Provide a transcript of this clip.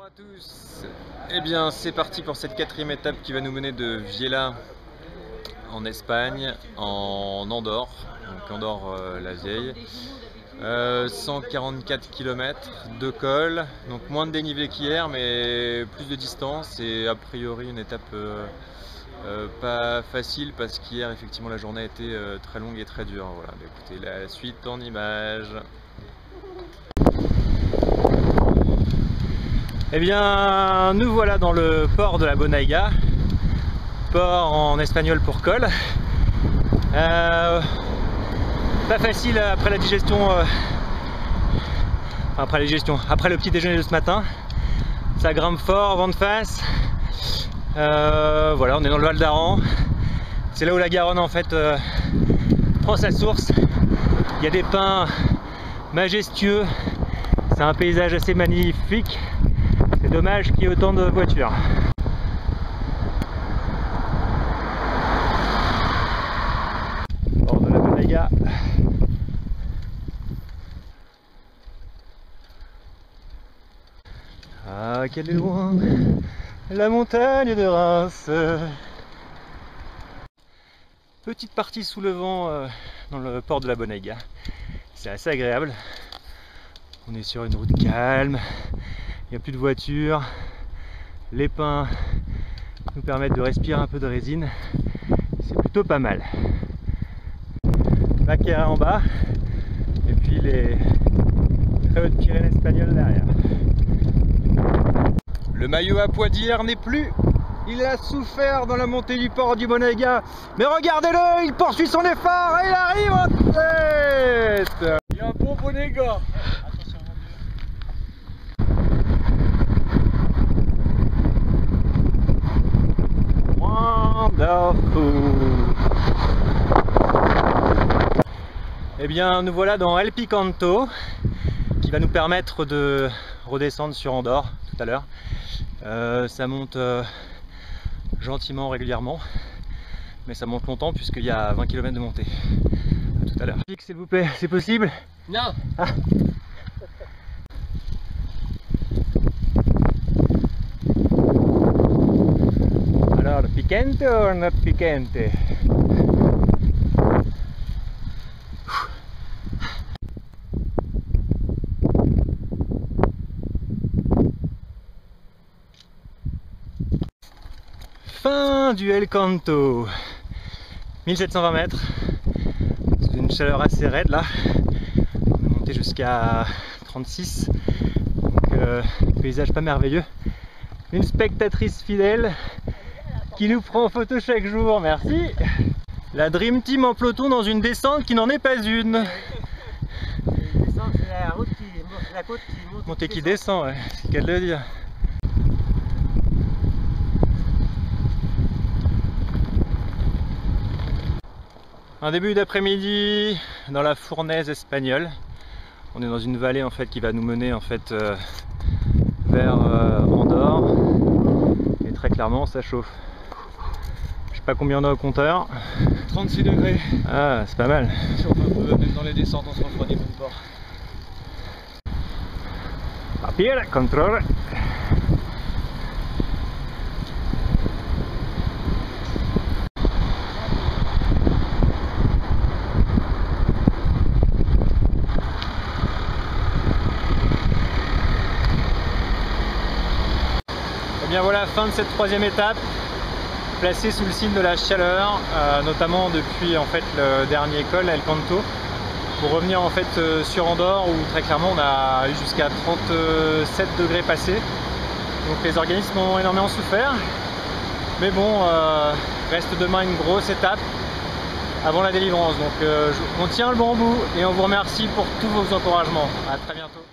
à tous. Eh bien c'est parti pour cette quatrième étape qui va nous mener de Viella en Espagne en Andorre, donc Andorre la Vieille. 144 km de col, donc moins de dénivelé qu'hier mais plus de distance et a priori une étape pas facile parce qu'hier effectivement la journée a été très longue et très dure. Voilà, écoutez la suite en images. Eh bien, nous voilà dans le port de la Bonaiga, port en espagnol pour col. Pas facile après la digestion, après le petit déjeuner de ce matin. Ça grimpe fort, vent de face. Voilà, on est dans le Val d'Aran. C'est là où la Garonne en fait prend sa source. Il y a des pins majestueux. C'est un paysage assez magnifique. C'est dommage qu'il y ait autant de voitures. Bord de la Bonaiga. Ah, qu'elle est loin, la montagne de Reims. Petite partie sous le vent dans le port de la Bonaiga. C'est assez agréable. On est sur une route calme. Il n'y a plus de voitures, les pins nous permettent de respirer un peu de résine, c'est plutôt pas mal. Maquera en bas, et puis les très hautes Pyrénées espagnoles derrière. Le maillot à poids d'hier n'est plus, il a souffert dans la montée du port du Bonaiga, mais regardez-le, il poursuit son effort et il arrive en tête. Il y a un bon Bonaiga. Eh bien nous voilà dans El Picanto qui va nous permettre de redescendre sur Andorre tout à l'heure. Ça monte gentiment, régulièrement, mais ça monte longtemps puisqu'il y a 20 km de montée. À tout à l'heure. S'il vous plaît, c'est possible? Non. Ah. Alors, picante or not picante? Fin du El Canto. 1720 mètres. C'est une chaleur assez raide là. On est monté jusqu'à 36. Donc, paysage pas merveilleux. Une spectatrice fidèle qui nous prend en photo chaque jour, merci. La Dream Team en peloton dans une descente qui n'en est pas une. Une descente, c'est la route la côte qui monte. Montée qui descend, ouais, c'est qu'à le dire. Un début d'après-midi dans la fournaise espagnole. On est dans une vallée en fait qui va nous mener en fait vers Andorre. Et très clairement ça chauffe. Je sais pas combien on a au compteur. 36 degrés. Ah, c'est pas mal. Même dans les descentes on se refroidit même pas. Papier, contrôle. Et bien voilà, fin de cette troisième étape, placée sous le signe de la chaleur, notamment depuis en fait le dernier col, El Canto, pour revenir en fait sur Andorre où très clairement on a eu jusqu'à 37 degrés passés. Donc les organismes ont énormément souffert. Mais bon, reste demain une grosse étape avant la délivrance. Donc on tient le bon bout et on vous remercie pour tous vos encouragements. À très bientôt.